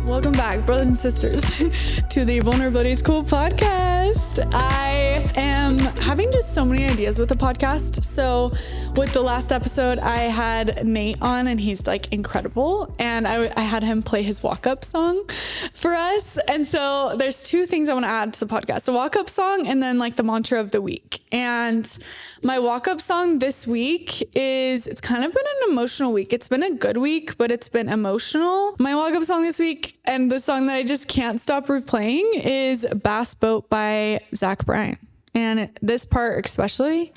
Welcome back, brothers and sisters, to the Vulnerability is Cool podcast. I am having just so many ideas with the podcast. So with the last episode, I had Nate on and he's like incredible. And I had him play his walk-up song for us. And so there's two things I want to add to the podcast, a walk-up song and then like the mantra of the week. And my walk-up song this week it's kind of been an emotional week. It's been a good week, but it's been emotional. My walk-up song this week and the song that I just can't stop replaying is Bass Boat by Zach Bryan. And this part especially.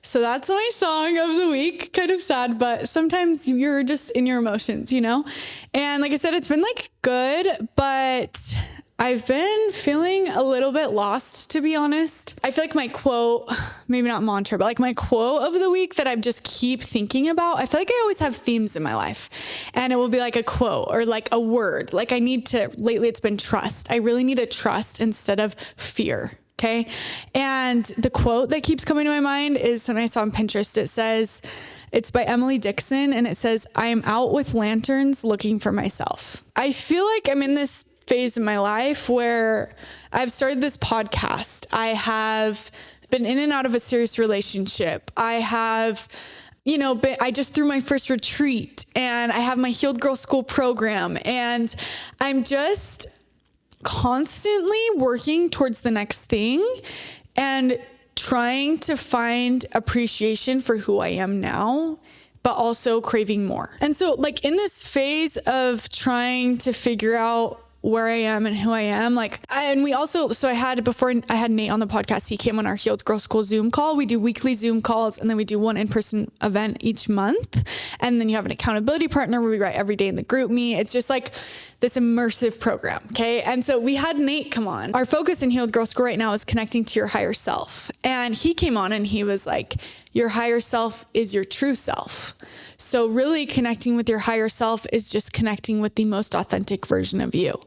So that's my song of the week. Kind of sad, but sometimes you're just in your emotions, you know? And like I said, it's been like good, but I've been feeling a little bit lost, to be honest. I feel like my quote, maybe not mantra, but like my quote of the week that I just keep thinking about, I feel like I always have themes in my life and it will be like a quote or like a word. Like lately it's been trust. I really need to trust instead of fear. Okay. And the quote that keeps coming to my mind is something I saw on Pinterest. It says, it's by Emily Dixon and it says, I am out with lanterns looking for myself. I feel like I'm in this phase in my life where I've started this podcast. I have been in and out of a serious relationship. I have, I just threw my first retreat and I have my Healed Girl School program and I'm just constantly working towards the next thing and trying to find appreciation for who I am now, but also craving more. And so like in this phase of trying to figure out where I am and who I am. I had Nate on the podcast, he came on our Healed Girl School Zoom call. We do weekly Zoom calls and then we do one in-person event each month. And then you have an accountability partner where we write every day in the group me. It's just like this immersive program. Okay. And so we had Nate come on. Our focus in Healed Girl School right now is connecting to your higher self. And he came on and he was like, your higher self is your true self. So really connecting with your higher self is just connecting with the most authentic version of you.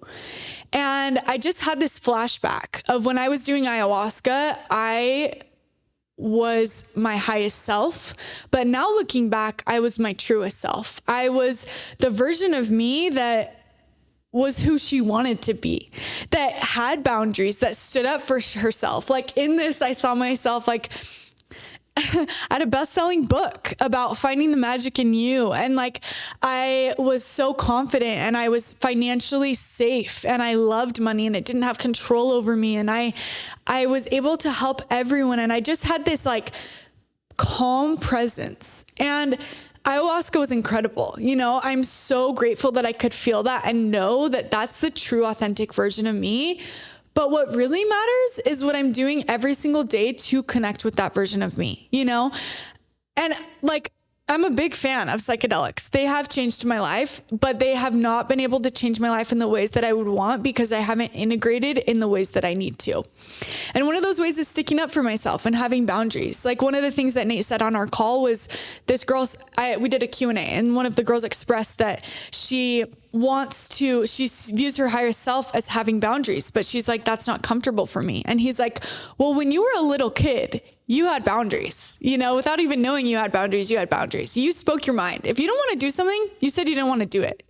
And I just had this flashback of when I was doing ayahuasca, I was my highest self. But now looking back, I was my truest self. I was the version of me that was who she wanted to be, that had boundaries, that stood up for herself. Like in this, I saw myself like I had a best-selling book about finding the magic in you. And like, I was so confident and I was financially safe and I loved money and it didn't have control over me. And I was able to help everyone. And I just had this like calm presence and ayahuasca was incredible. I'm so grateful that I could feel that and know that that's the true authentic version of me. But what really matters is what I'm doing every single day to connect with that version of me, And like, I'm a big fan of psychedelics. They have changed my life, but they have not been able to change my life in the ways that I would want because I haven't integrated in the ways that I need to. And one of those ways is sticking up for myself and having boundaries. Like one of the things that Nate said on our call was we did a Q&A and one of the girls expressed that she views her higher self as having boundaries, but she's like, that's not comfortable for me. And he's like, well, when you were a little kid, you had boundaries, without even knowing you had boundaries, You spoke your mind. If you don't want to do something, you said you didn't want to do it,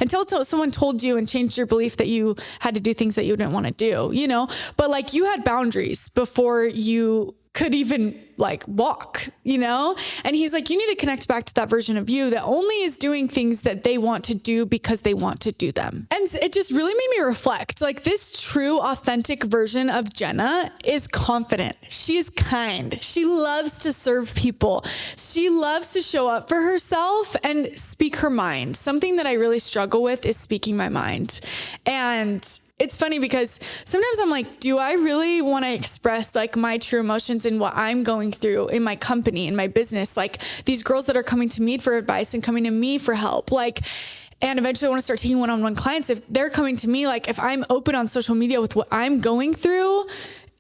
until someone told you and changed your belief that you had to do things that you didn't want to do, but like you had boundaries before you could even like walk, and he's like, you need to connect back to that version of you that only is doing things that they want to do because they want to do them. And it just really made me reflect, like this true authentic version of Jenna is confident. She is kind. She loves to serve people. She loves to show up for herself and speak her mind. Something that I really struggle with is speaking my mind. And it's funny because sometimes I'm like, do I really want to express like my true emotions and what I'm going through in my company, in my business? Like these girls that are coming to me for advice and coming to me for help, and eventually I want to start taking one-on-one clients. If they're coming to me, like if I'm open on social media with what I'm going through,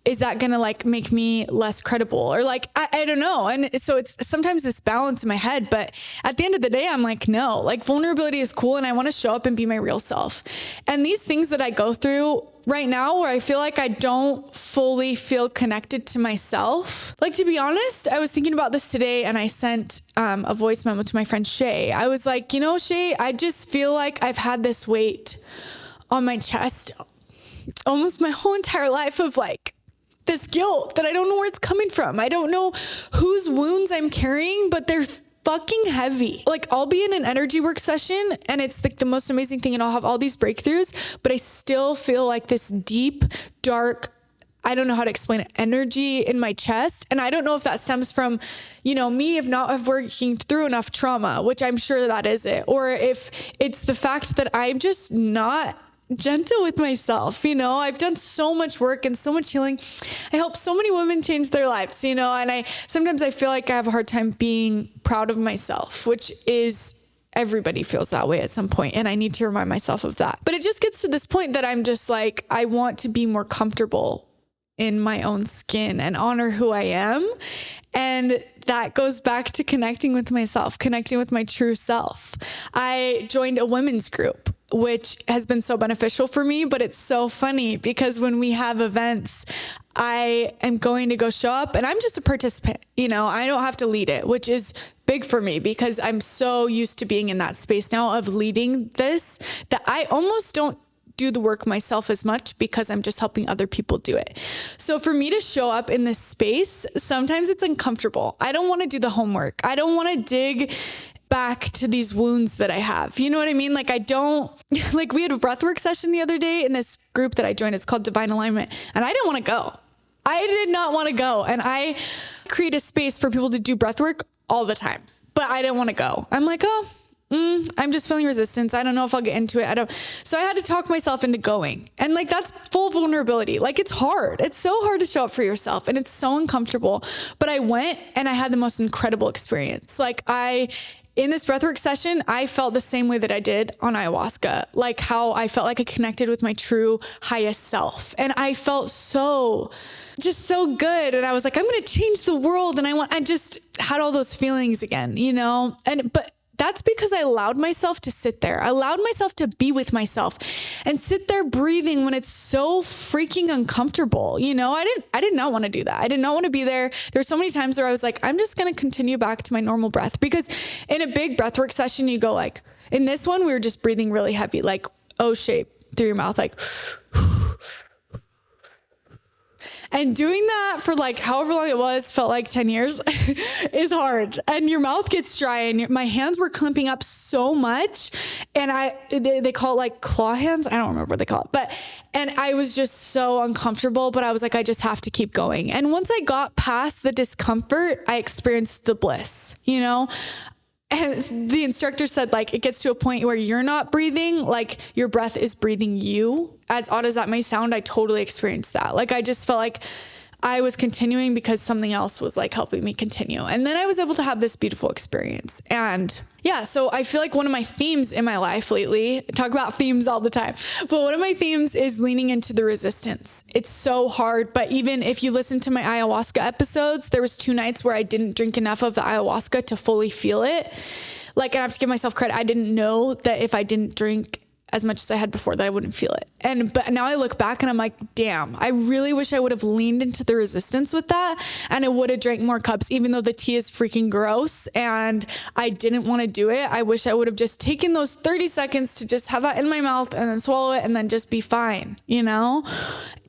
is that going to like make me less credible or like, I don't know. And so it's sometimes this balance in my head, but at the end of the day, I'm like, no, like vulnerability is cool. And I want to show up and be my real self. And these things that I go through right now where I feel like I don't fully feel connected to myself. Like, to be honest, I was thinking about this today and I sent a voice memo to my friend Shay. I was like, Shay, I just feel like I've had this weight on my chest almost my whole entire life of like this guilt that I don't know where it's coming from. I don't know whose wounds I'm carrying, but they're fucking heavy. Like, I'll be in an energy work session and it's like the most amazing thing and I'll have all these breakthroughs, but I still feel like this deep, dark, I don't know how to explain it, energy in my chest. And I don't know if that stems from, me of working through enough trauma, which I'm sure that is it, or if it's the fact that I'm just not gentle with myself. I've done so much work and so much healing. I help so many women change their lives, and sometimes I feel like I have a hard time being proud of myself, which is, everybody feels that way at some point, and I need to remind myself of that. But it just gets to this point that I'm just like, I want to be more comfortable in my own skin and honor who I am. And that goes back to connecting with myself, connecting with my true self. I joined a women's group, which has been so beneficial for me, but it's so funny because when we have events, I am going to go show up and I'm just a participant. I don't have to lead it, which is big for me because I'm so used to being in that space now of leading this that I almost don't do the work myself as much because I'm just helping other people do it. So for me to show up in this space, sometimes it's uncomfortable. I don't want to do the homework. I don't want to dig back to these wounds that I have. You know what I mean? Like, we had a breathwork session the other day in this group that I joined. It's called Divine Alignment. And I didn't want to go. I did not want to go. And I create a space for people to do breathwork all the time, but I didn't want to go. I'm like, I'm just feeling resistance. I don't know if I'll get into it. So I had to talk myself into going. And like, that's full vulnerability. Like, it's hard. It's so hard to show up for yourself and it's so uncomfortable. But I went and I had the most incredible experience. In this breathwork session, I felt the same way that I did on ayahuasca, like how I felt like I connected with my true highest self. And I felt so good. And I was like, I'm going to change the world. And I just had all those feelings again, but that's because I allowed myself to sit there. I allowed myself to be with myself and sit there breathing when it's so freaking uncomfortable. I did not want to do that. I did not want to be there. There were so many times where I was like, I'm just going to continue back to my normal breath, because in a big breathwork session, you go like, in this one, we were just breathing really heavy, like O shape through your mouth, like, and doing that for like however long it was, felt like 10 years is hard. And your mouth gets dry and my hands were clumping up so much. And they call it like claw hands. I don't remember what they call it, and I was just so uncomfortable, but I was like, I just have to keep going. And once I got past the discomfort, I experienced the bliss, And the instructor said, like, it gets to a point where you're not breathing, like your breath is breathing you. As odd as that may sound, I totally experienced that. Like, I just felt like I was continuing because something else was like helping me continue. And then I was able to have this beautiful experience. And yeah, so I feel like one of my themes in my life lately, I talk about themes all the time, but one of my themes is leaning into the resistance. It's so hard, but even if you listen to my ayahuasca episodes, there was 2 nights where I didn't drink enough of the ayahuasca to fully feel it. Like, I have to give myself credit. I didn't know that if I didn't drink as much as I had before that I wouldn't feel it. But now I look back and I'm like, damn, I really wish I would have leaned into the resistance with that. And I would have drank more cups, even though the tea is freaking gross and I didn't want to do it. I wish I would have just taken those 30 seconds to just have that in my mouth and then swallow it and then just be fine,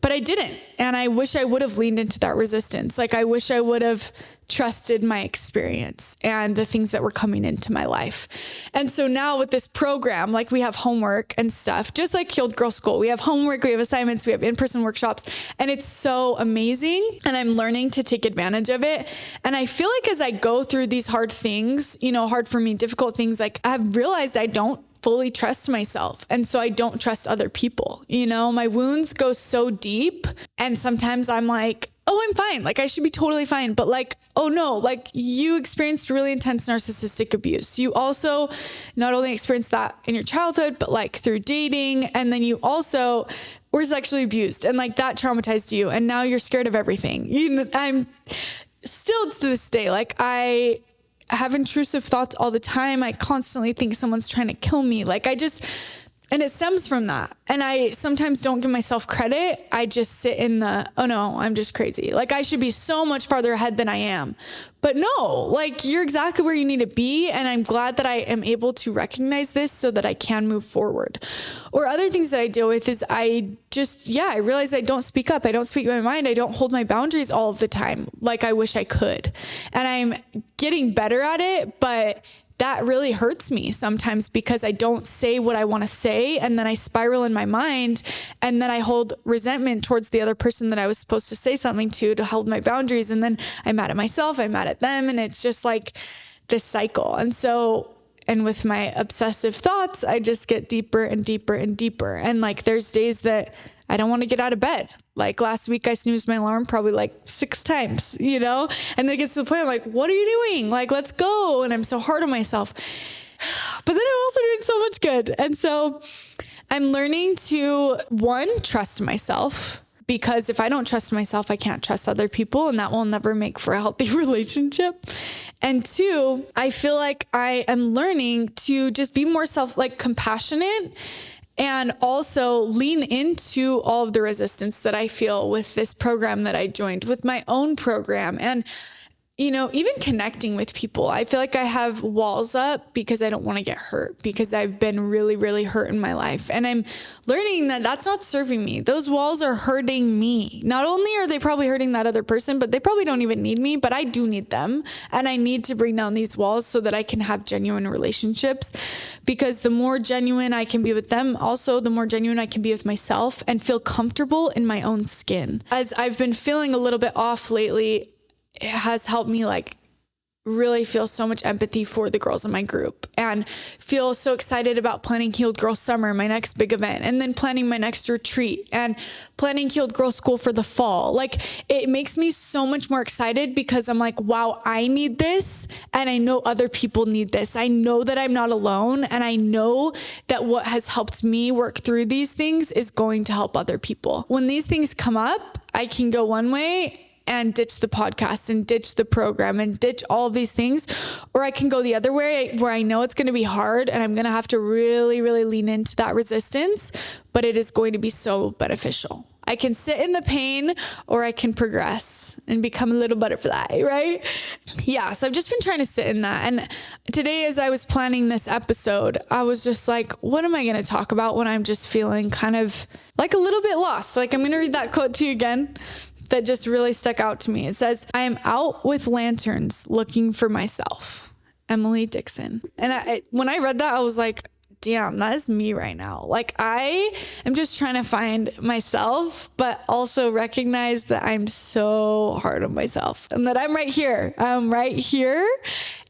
But I didn't. And I wish I would have leaned into that resistance. Like, I wish I would have trusted my experience and the things that were coming into my life. And so now with this program, like, we have homework and stuff, just like Healed Girl School. We have homework, we have assignments, we have in-person workshops, and it's so amazing. And I'm learning to take advantage of it. And I feel like as I go through these hard things, hard for me, difficult things, like, I've realized I don't fully trust myself. And so I don't trust other people. My wounds go so deep. And sometimes I'm like, oh, I'm fine. Like, I should be totally fine. But like, oh no, like, you experienced really intense narcissistic abuse. You also not only experienced that in your childhood, but like through dating. And then you also were sexually abused and like that traumatized you. And now you're scared of everything. I'm still to this day, like, I have intrusive thoughts all the time. I constantly think someone's trying to kill me. Like, And it stems from that. And I sometimes don't give myself credit. I just sit in the, oh no, I'm just crazy. Like I should be so much farther ahead than I am. But no, like you're exactly where you need to be. And I'm glad that I am able to recognize this so that I can move forward. Or other things that I deal with is I realize I don't speak up. I don't speak my mind. I don't hold my boundaries all of the time like I wish I could. And I'm getting better at it, but that really hurts me sometimes because I don't say what I want to say. And then I spiral in my mind and then I hold resentment towards the other person that I was supposed to say something to hold my boundaries. And then I'm mad at myself, I'm mad at them. And it's just like this cycle. And with my obsessive thoughts, I just get deeper and deeper and deeper. And like, there's days that I don't want to get out of bed. Like last week I snoozed my alarm probably like 6 times, and then it gets to the point I'm like, what are you doing? Like, let's go. And I'm so hard on myself, but then I'm also doing so much good. And so I'm learning to, one, trust myself, because if I don't trust myself, I can't trust other people, and that will never make for a healthy relationship. And 2, I feel like I am learning to just be more compassionate and also lean into all of the resistance that I feel with this program that I joined, with my own program. And, even connecting with people, I feel like I have walls up because I don't want to get hurt, because I've been really, really hurt in my life. And I'm learning that that's not serving me. Those walls are hurting me. Not only are they probably hurting that other person, but they probably don't even need me, but I do need them. And I need to bring down these walls so that I can have genuine relationships, because the more genuine I can be with them, also the more genuine I can be with myself and feel comfortable in my own skin. As I've been feeling a little bit off lately, it has helped me really feel so much empathy for the girls in my group and feel so excited about planning Healed Girl Summer, my next big event, and then planning my next retreat and planning Healed Girl School for the fall. Like, it makes me so much more excited because I'm like, wow, I need this. And I know other people need this. I know that I'm not alone. And I know that what has helped me work through these things is going to help other people. When these things come up, I can go one way and ditch the podcast and ditch the program and ditch all of these things. Or I can go the other way where I know it's going to be hard and I'm going to have to really, really lean into that resistance, but it is going to be so beneficial. I can sit in the pain or I can progress and become a little butterfly, right? Yeah. So I've just been trying to sit in that. And today, as I was planning this episode, I was just like, what am I going to talk about when I'm just feeling kind of like a little bit lost? Like, I'm going to read that quote to you again. That just really stuck out to me. It says, I am out with lanterns looking for myself. Emily Dixon. And when I read that, I was like, damn, that is me right now. Like, I am just trying to find myself, but also recognize that I'm so hard on myself and that I'm right here. I'm right here.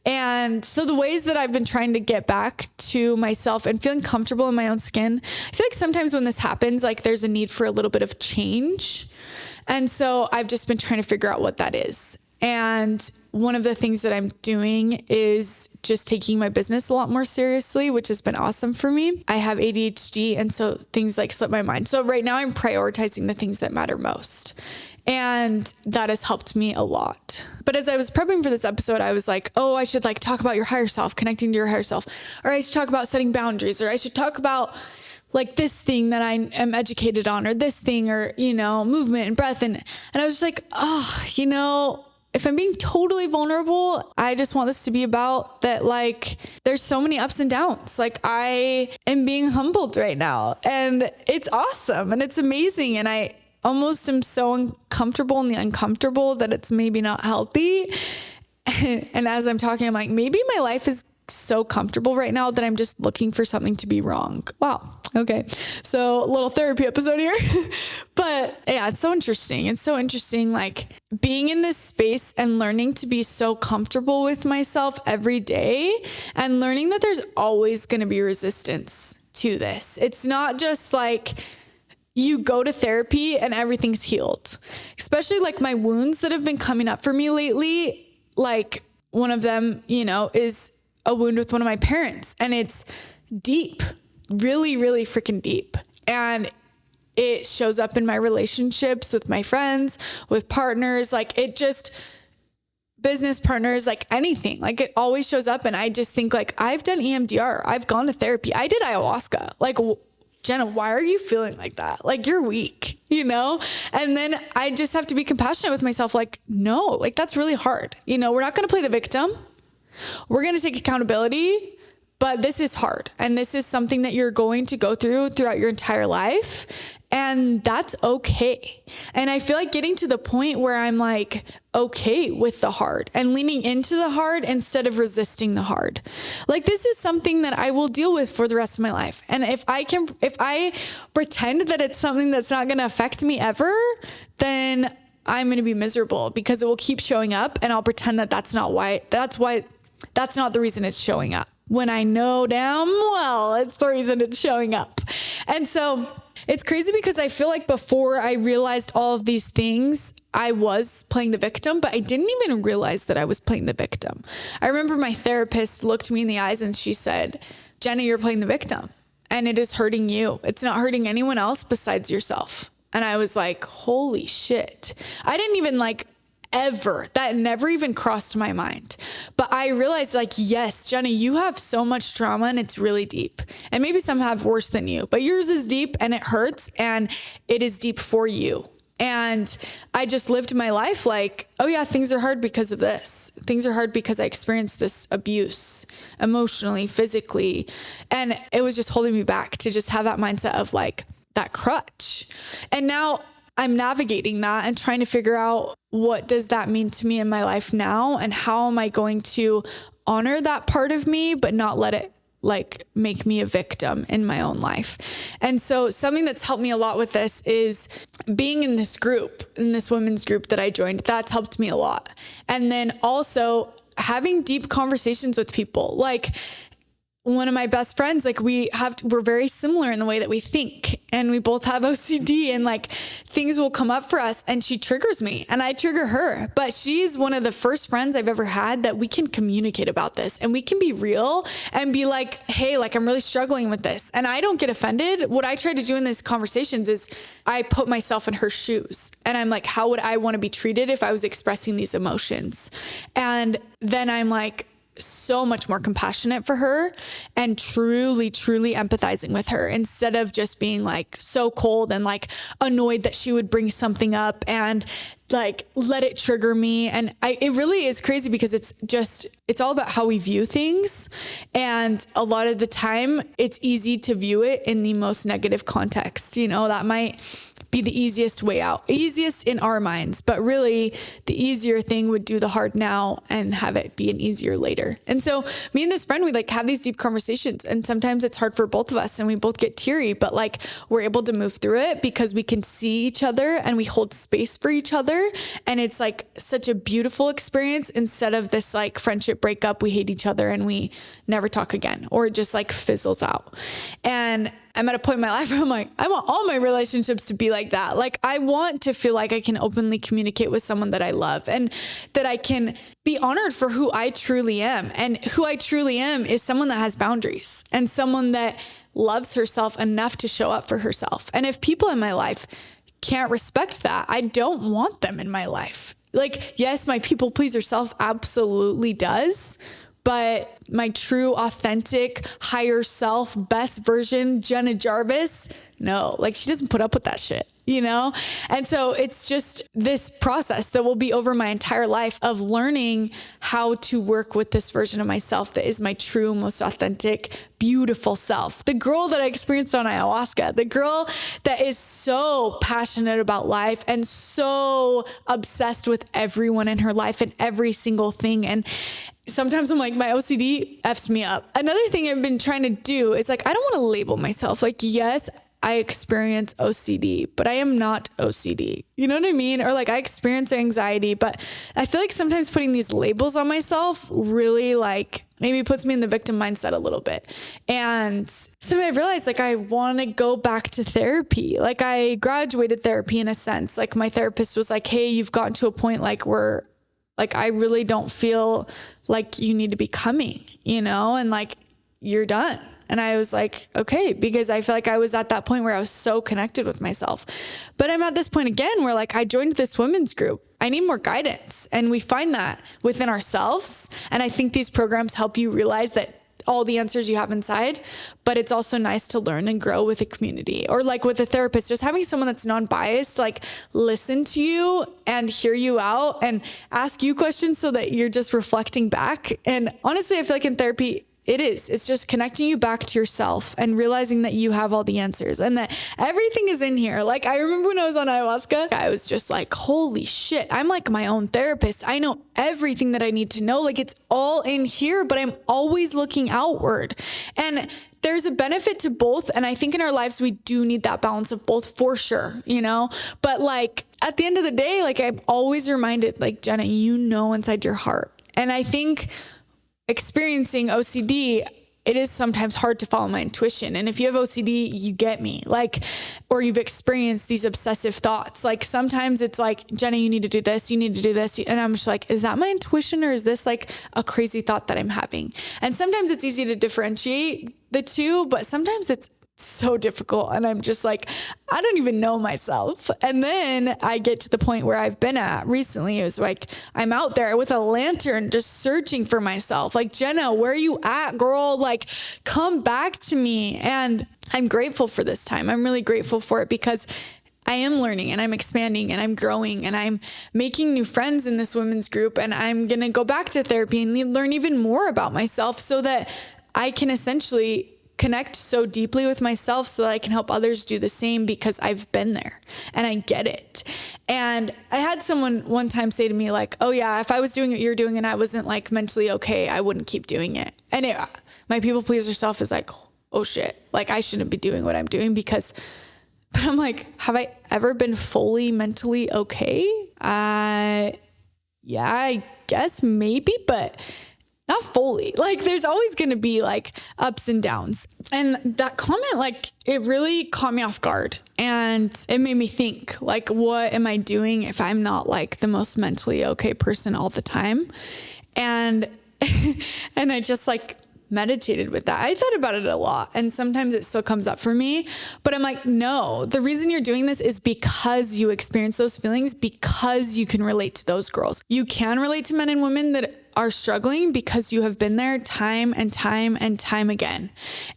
And so the ways that I've been trying to get back to myself and feeling comfortable in my own skin, I feel like sometimes when this happens, like there's a need for a little bit of change. And so I've just been trying to figure out what that is. And one of the things that I'm doing is just taking my business a lot more seriously, which has been awesome for me. I have ADHD, and so things like slip my mind. So right now I'm prioritizing the things that matter most. And that has helped me a lot. But as I was prepping for this episode, I was like, oh, I should talk about your higher self, connecting to your higher self. Or I should talk about setting boundaries. Or I should talk about this thing that I am educated on, or this thing, or, movement and breath. And I was just like, oh, if I'm being totally vulnerable, I just want this to be about that. There's so many ups and downs. I am being humbled right now, and it's awesome and it's amazing. And I almost am so uncomfortable in the uncomfortable that it's maybe not healthy. And as I'm talking, I'm like, maybe my life is so comfortable right now that I'm just looking for something to be wrong. Wow. Okay. So a little therapy episode here, but yeah, it's so interesting. It's so interesting, being in this space and learning to be so comfortable with myself every day and learning that there's always going to be resistance to this. It's not just you go to therapy and everything's healed, especially my wounds that have been coming up for me lately. One of them, is a wound with one of my parents, and it's deep, really, really freaking deep. And it shows up in my relationships with my friends, with partners, business partners, anything, it always shows up. And I just think I've done EMDR. I've gone to therapy. I did ayahuasca. Jenna, why are you feeling like that? Like, you're weak, you know? And then I just have to be compassionate with myself. Like, no, like that's really hard. You know, we're not going to play the victim. We're going to take accountability, but this is hard. And this is something that you're going to go through throughout your entire life. And that's okay. And I feel like getting to the point where I'm like, okay with the hard and leaning into the hard instead of resisting the hard. Like, this is something that I will deal with for the rest of my life. And if I pretend that it's something that's not going to affect me ever, then I'm going to be miserable because it will keep showing up, and I'll pretend that that's not the reason it's showing up, when I know damn well it's the reason it's showing up. And so it's crazy because I feel like before I realized all of these things, I was playing the victim, but I didn't even realize that I was playing the victim. I remember my therapist looked me in the eyes and she said, Jenna, you're playing the victim and it is hurting you. It's not hurting anyone else besides yourself. And I was like, holy shit. I didn't even that never even crossed my mind. But I realized yes, Jenna, you have so much trauma and it's really deep. And maybe some have worse than you, but yours is deep and it hurts and it is deep for you. And I just lived my life like, oh yeah, things are hard because of this. Things are hard because I experienced this abuse emotionally, physically. And it was just holding me back to just have that mindset of that crutch. And now I'm navigating that and trying to figure out what does that mean to me in my life now, and how am I going to honor that part of me, but not let it make me a victim in my own life. And so something that's helped me a lot with this is being in this group, in this women's group that I joined. That's helped me a lot. And then also having deep conversations with people. One of my best friends, we're very similar in the way that we think, and we both have OCD, and things will come up for us and she triggers me and I trigger her. But she's one of the first friends I've ever had that we can communicate about this and we can be real and be like, hey, I'm really struggling with this. And I don't get offended. What I try to do in these conversations is I put myself in her shoes and I'm like, how would I want to be treated if I was expressing these emotions? And then I'm so much more compassionate for her and truly empathizing with her, instead of just being so cold and annoyed that she would bring something up and let it trigger me. And it really is crazy because it's all about how we view things. And a lot of the time it's easy to view it in the most negative context. That might be the easiest way out, easiest in our minds, but really the easier thing would do the hard now and have it be an easier later. And so me and this friend, we have these deep conversations, and sometimes it's hard for both of us and we both get teary, but we're able to move through it because we can see each other and we hold space for each other. And it's such a beautiful experience, instead of this friendship breakup, we hate each other and we never talk again, or it just fizzles out. And I'm at a point in my life where I'm I want all my relationships to be like that. I want to feel like I can openly communicate with someone that I love, and that I can be honored for who I truly am. And who I truly am is someone that has boundaries and someone that loves herself enough to show up for herself. And if people in my life can't respect that, I don't want them in my life. Yes, my people pleaser self absolutely does. But my true, authentic, higher self, best version, Jenna Jarvis, no, she doesn't put up with that shit, And so it's just this process that will be over my entire life of learning how to work with this version of myself that is my true, most authentic, beautiful self. The girl that I experienced on ayahuasca, the girl that is so passionate about life and so obsessed with everyone in her life and every single thing. And sometimes I'm my OCD F's me up. Another thing I've been trying to do is I don't want to label myself. Yes, I experience OCD, but I am not OCD. You know what I mean? Or I experience anxiety, but I feel sometimes putting these labels on myself really maybe puts me in the victim mindset a little bit. And so I've realized I want to go back to therapy. I graduated therapy in a sense. My therapist was hey, you've gotten to a point where I really don't feel you need to be coming, and you're done. And I was okay, because I feel I was at that point where I was so connected with myself. But I'm at this point again where I joined this women's group. I need more guidance. And we find that within ourselves. And I think these programs help you realize that all the answers you have inside, but it's also nice to learn and grow with a community, or like with a therapist, just having someone that's non-biased, like listen to you and hear you out and ask you questions so that you're just reflecting back. And honestly, I feel like in therapy, it's just connecting you back to yourself and realizing that you have all the answers and that everything is in here. Like I remember when I was on ayahuasca, I was just like, holy shit, I'm like my own therapist. I know everything that I need to know. Like it's all in here, but I'm always looking outward. And there's a benefit to both. And I think in our lives, we do need that balance of both for sure, you know, but like at the end of the day, like I'm always reminded, like, Jenna, you know, inside your heart. And I think experiencing OCD, it is sometimes hard to follow my intuition. And if you have OCD, you get me, like, or you've experienced these obsessive thoughts. Like sometimes it's like, Jenna, you need to do this, you need to do this. And I'm just like, is that my intuition or is this like a crazy thought that I'm having? And sometimes it's easy to differentiate the two, but sometimes it's so difficult. And I'm just like, I don't even know myself. And then I get to the point where I've been at recently. It was like, I'm out there with a lantern, just searching for myself. Like, Jenna, where are you at, girl? Like, come back to me. And I'm grateful for this time. I'm really grateful for it because I am learning and I'm expanding and I'm growing and I'm making new friends in this women's group. And I'm going to go back to therapy and learn even more about myself so that I can essentially connect so deeply with myself so that I can help others do the same because I've been there and I get it. And I had someone one time say to me like, oh yeah, if I was doing what you're doing and I wasn't like mentally okay, I wouldn't keep doing it. And my people pleaser self is like, oh shit, like I shouldn't be doing what I'm doing but I'm like, have I ever been fully mentally okay? Yeah, I guess maybe, but not fully. Like there's always going to be like ups and downs. And that comment, like it really caught me off guard and it made me think like, what am I doing if I'm not like the most mentally okay person all the time? And, and I just like meditated with that. I thought about it a lot and sometimes it still comes up for me, but I'm like, no, the reason you're doing this is because you experience those feelings, because you can relate to those girls. You can relate to men and women that are struggling because you have been there time and time and time again.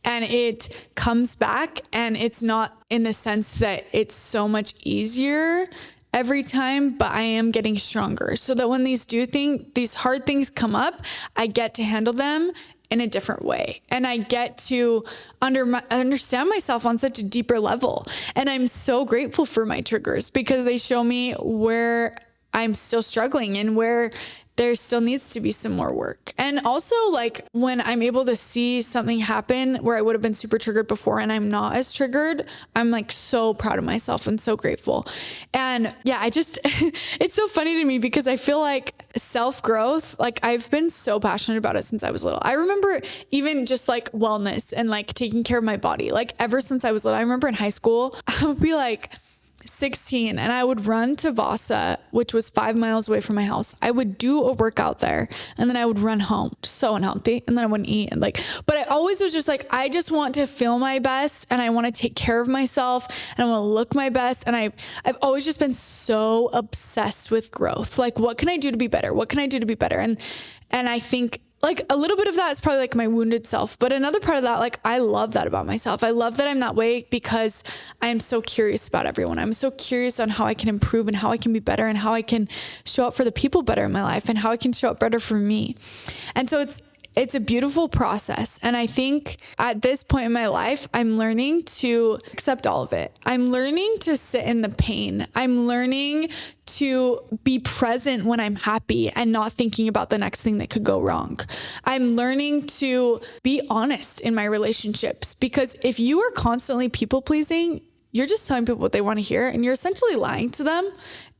And it comes back and it's not in the sense that it's so much easier every time, but I am getting stronger so that when these hard things come up, I get to handle them in a different way. And I get to understand myself on such a deeper level. And I'm so grateful for my triggers because they show me where I'm still struggling and where there still needs to be some more work. And also like when I'm able to see something happen where I would have been super triggered before and I'm not as triggered, I'm like so proud of myself and so grateful. And yeah, it's so funny to me because I feel like self-growth, like I've been so passionate about it since I was little. I remember even just like wellness and like taking care of my body, like ever since I was little. I remember in high school, I would be like 16 and I would run to Vasa, which was 5 miles away from my house. I would do a workout there and then I would run home. So unhealthy. And then I wouldn't eat and but I always was just like, I just want to feel my best and I want to take care of myself and I want to look my best. And I've always just been so obsessed with growth. Like, what can I do to be better? What can I do to be better? And I think like a little bit of that is probably like my wounded self, but another part of that, like I love that about myself. I love that I'm that way because I am so curious about everyone. I'm so curious on how I can improve and how I can be better and how I can show up for the people better in my life and how I can show up better for me. And so it's a beautiful process. And I think at this point in my life, I'm learning to accept all of it. I'm learning to sit in the pain. I'm learning to be present when I'm happy and not thinking about the next thing that could go wrong. I'm learning to be honest in my relationships because if you are constantly people pleasing, you're just telling people what they want to hear and you're essentially lying to them.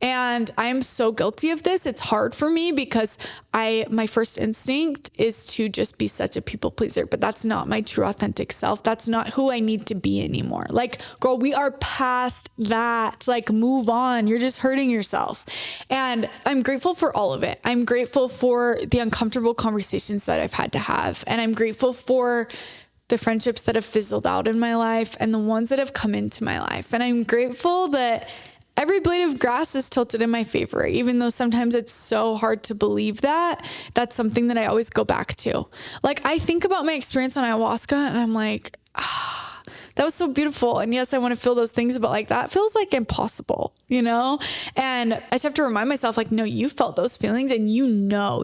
And I am so guilty of this. It's hard for me because my first instinct is to just be such a people pleaser, but that's not my true authentic self. That's not who I need to be anymore. Like, girl, we are past that. Like, move on. You're just hurting yourself. And I'm grateful for all of it. I'm grateful for the uncomfortable conversations that I've had to have. And I'm grateful for the friendships that have fizzled out in my life and the ones that have come into my life. And I'm grateful that every blade of grass is tilted in my favor, even though sometimes it's so hard to believe that. That's something that I always go back to. Like, I think about my experience on ayahuasca and I'm like, that was so beautiful. And yes, I want to feel those things, but like that feels like impossible, And I just have to remind myself, like, no, you felt those feelings and you know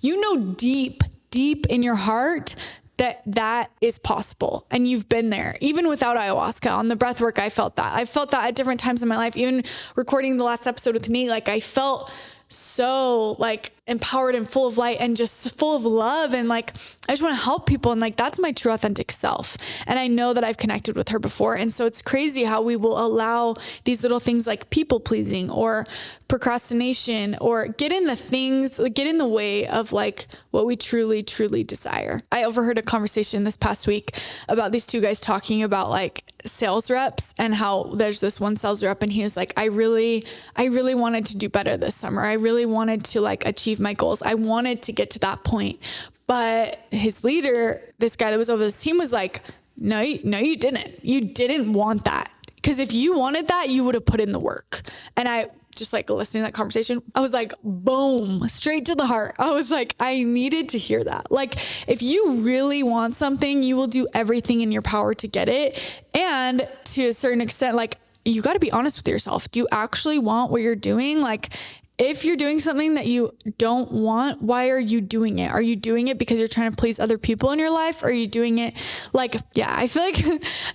deep, deep in your heart that is possible. And you've been there, even without ayahuasca. On the breath work, I felt that. I felt that at different times in my life. Even recording the last episode with Nate, like I felt so like empowered and full of light and just full of love. And like, I just want to help people. And like, that's my true authentic self. And I know that I've connected with her before. And so it's crazy how we will allow these little things like people pleasing or procrastination or get in the way of like what we truly, truly desire. I overheard a conversation this past week about these two guys talking about like sales reps and how there's this one sales rep and he is like, I really wanted to do better this summer. I really wanted to like achieve my goals. I wanted to get to that point. But his leader, this guy that was over this team, was like, no, you didn't. You didn't want that. Because if you wanted that, you would have put in the work. And I just like listening to that conversation, I was like, boom, straight to the heart. I was like, I needed to hear that. Like, if you really want something, you will do everything in your power to get it. And to a certain extent, like, you got to be honest with yourself. Do you actually want what you're doing? Like, if you're doing something that you don't want, why are you doing it? Are you doing it because you're trying to please other people in your life? Or are you doing it like, yeah, I feel like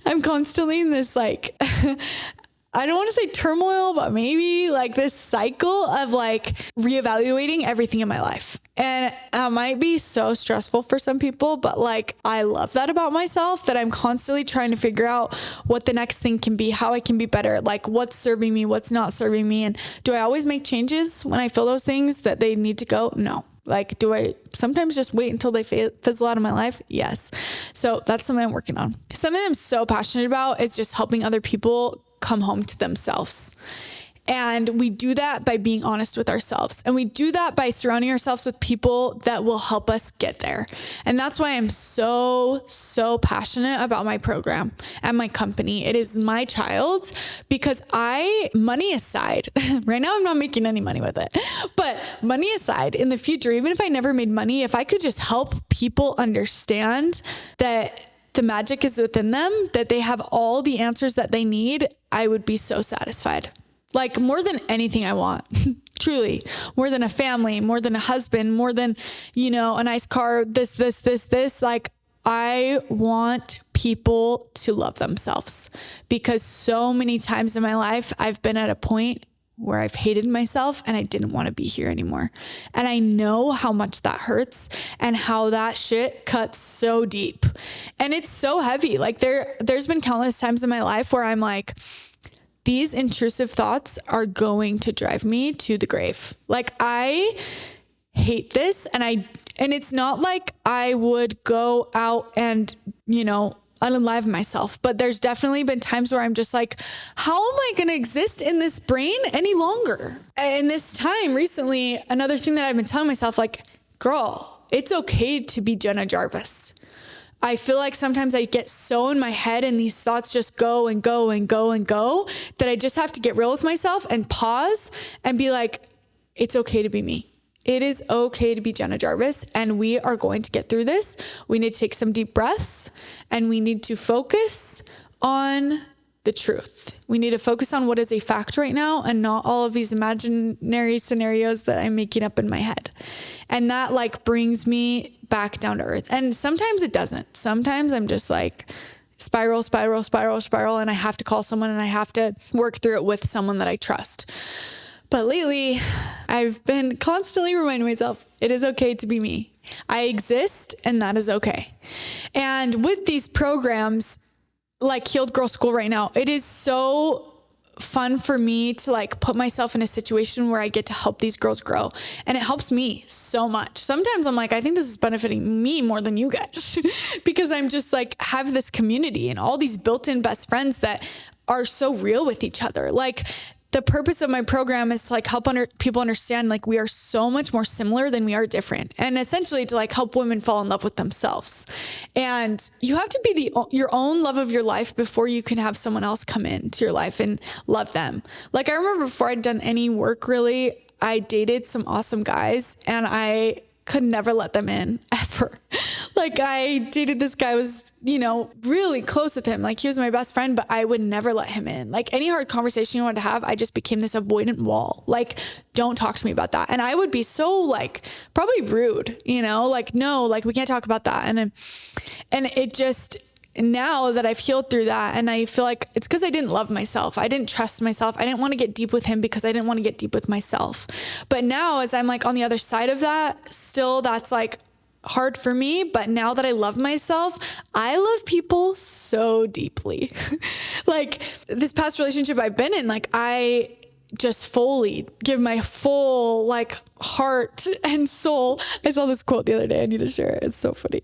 I'm constantly in this like, I don't want to say turmoil, but maybe like this cycle of like reevaluating everything in my life. And it might be so stressful for some people, but like, I love that about myself, that I'm constantly trying to figure out what the next thing can be, how I can be better, like what's serving me, what's not serving me. And do I always make changes when I feel those things that they need to go? No. Like, do I sometimes just wait until they fizzle out of my life? Yes. So that's something I'm working on. Something I'm so passionate about is just helping other people come home to themselves. And we do that by being honest with ourselves. And we do that by surrounding ourselves with people that will help us get there. And that's why I'm so, so passionate about my program and my company. It is my child because money aside, right now I'm not making any money with it, but money aside, in the future, even if I never made money, if I could just help people understand that the magic is within them, that they have all the answers that they need, I would be so satisfied. Like more than anything I want, truly, more than a family, more than a husband, more than, a nice car, this, like I want people to love themselves because so many times in my life, I've been at a point where I've hated myself and I didn't want to be here anymore. And I know how much that hurts and how that shit cuts so deep and it's so heavy. Like there's been countless times in my life where I'm like, these intrusive thoughts are going to drive me to the grave. Like I hate this. And it's not like I would go out and, unalive myself, but there's definitely been times where I'm just like, how am I going to exist in this brain any longer? And this time recently, another thing that I've been telling myself, like, girl, it's okay to be Jenna Jarvis. I feel like sometimes I get so in my head and these thoughts just go and go and go and go that I just have to get real with myself and pause and be like, it's okay to be me. It is okay to be Jenna Jarvis and we are going to get through this. We need to take some deep breaths and we need to focus on the truth. We need to focus on what is a fact right now and not all of these imaginary scenarios that I'm making up in my head. And that like brings me back down to earth. And sometimes it doesn't. Sometimes I'm just like spiral. And I have to call someone and I have to work through it with someone that I trust. But lately I've been constantly reminding myself, it is okay to be me. I exist and that is okay. And with these programs, like Healed Girl School right now, it is so fun for me to like put myself in a situation where I get to help these girls grow. And it helps me so much. Sometimes I'm like, I think this is benefiting me more than you guys because I'm just like have this community and all these built-in best friends that are so real with each other. Like the purpose of my program is to like help people understand like we are so much more similar than we are different, and essentially to like help women fall in love with themselves. And you have to be your own love of your life before you can have someone else come into your life and love them. Like I remember before I'd done any work really, I dated some awesome guys and I could never let them in ever. Like I dated this guy, was, really close with him. Like he was my best friend, but I would never let him in. Like any hard conversation you wanted to have, I just became this avoidant wall. Like, don't talk to me about that. And I would be so like, probably rude, like, no, like we can't talk about that. And it just, now that I've healed through that, and I feel like it's because I didn't love myself. I didn't trust myself. I didn't want to get deep with him because I didn't want to get deep with myself. But now as I'm like on the other side of that, still that's like hard for me. But now that I love myself, I love people so deeply. Like this past relationship I've been in, like I just fully give my full like heart and soul. I saw this quote the other day. I need to share it. It's so funny.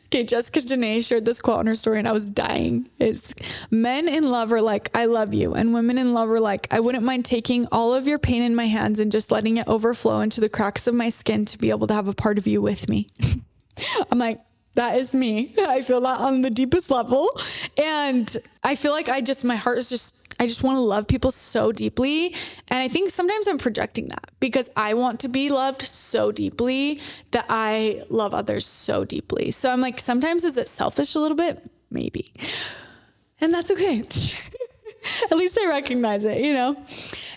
Okay, Jessica Janae shared this quote on her story and I was dying. It's, men in love are like, I love you. And women in love are like, I wouldn't mind taking all of your pain in my hands and just letting it overflow into the cracks of my skin to be able to have a part of you with me. I'm like, that is me. I feel that on the deepest level. And I feel like my heart is just, I just want to love people so deeply. And I think sometimes I'm projecting that because I want to be loved so deeply that I love others so deeply. So I'm like, sometimes is it selfish a little bit? Maybe. And that's okay. At least I recognize it,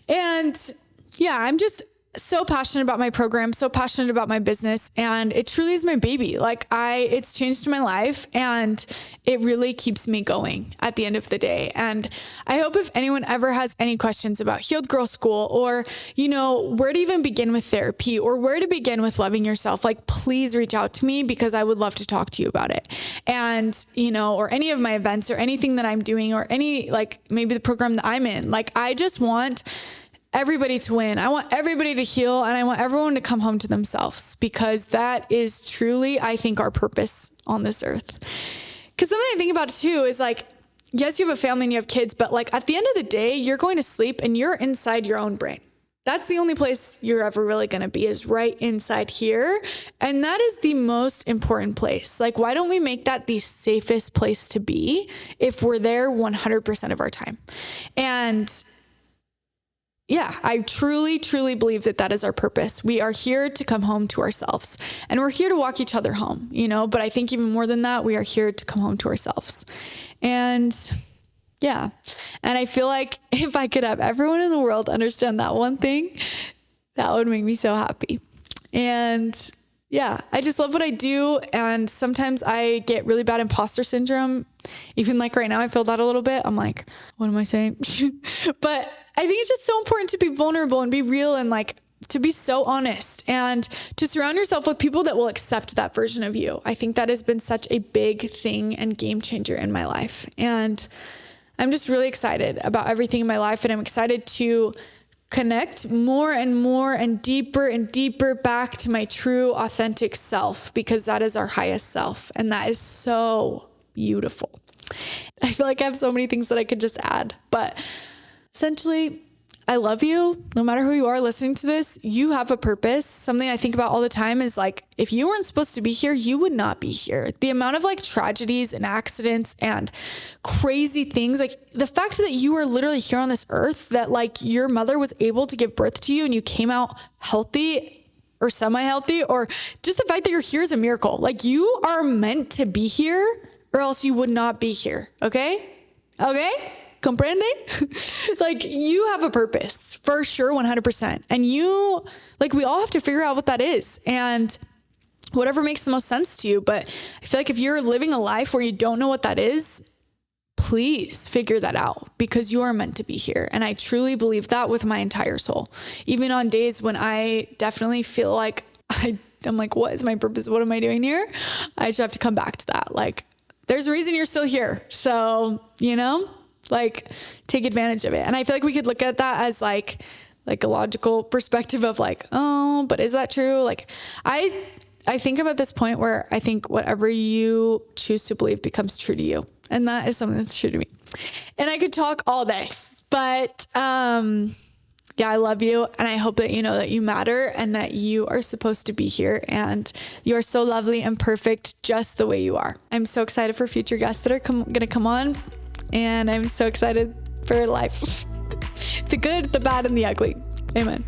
And yeah, I'm just so passionate about my program, so passionate about my business, and it truly is my baby. Like it's changed my life and it really keeps me going at the end of the day. And I hope if anyone ever has any questions about Healed Girl School or, where to even begin with therapy or where to begin with loving yourself, like please reach out to me because I would love to talk to you about it. And, or any of my events or anything that I'm doing or any, like maybe the program that I'm in, like I just want everybody to win. I want everybody to heal and I want everyone to come home to themselves because that is truly, I think, our purpose on this earth. Because something I think about too is like, yes, you have a family and you have kids, but like at the end of the day, you're going to sleep and you're inside your own brain. That's the only place you're ever really going to be is right inside here. And that is the most important place. Like, why don't we make that the safest place to be if we're there 100% of our time? And yeah, I truly, truly believe that that is our purpose. We are here to come home to ourselves and we're here to walk each other home, but I think even more than that, we are here to come home to ourselves. And yeah. And I feel like if I could have everyone in the world understand that one thing, that would make me so happy. And yeah, I just love what I do. And sometimes I get really bad imposter syndrome. Even like right now, I feel that a little bit. I'm like, what am I saying? But I think it's just so important to be vulnerable and be real and like to be so honest and to surround yourself with people that will accept that version of you. I think that has been such a big thing and game changer in my life. And I'm just really excited about everything in my life. And I'm excited to connect more and more and deeper back to my true authentic self, because that is our highest self. And that is so beautiful. I feel like I have so many things that I could just add, but essentially, I love you. No matter who you are listening to this, you have a purpose. Something I think about all the time is like, if you weren't supposed to be here, you would not be here. The amount of like tragedies and accidents and crazy things, like the fact that you are literally here on this earth, that like your mother was able to give birth to you and you came out healthy or semi-healthy, or just the fact that you're here is a miracle. Like you are meant to be here or else you would not be here. Okay? Comprende? Like you have a purpose for sure, 100%. And you, like, we all have to figure out what that is and whatever makes the most sense to you. But I feel like if you're living a life where you don't know what that is, please figure that out because you are meant to be here. And I truly believe that with my entire soul. Even on days when I definitely feel like I'm like, what is my purpose? What am I doing here? I just have to come back to that. Like, there's a reason you're still here. So, like take advantage of it. And I feel like we could look at that as like a logical perspective of like, oh, but is that true? Like I think I'm at this point where I think whatever you choose to believe becomes true to you. And that is something that's true to me. And I could talk all day, But yeah, I love you. And I hope that you know that you matter and that you are supposed to be here. And you are so lovely and perfect just the way you are. I'm so excited for future guests that are going to come on. And I'm so excited for life. The good, the bad, and the ugly. Amen.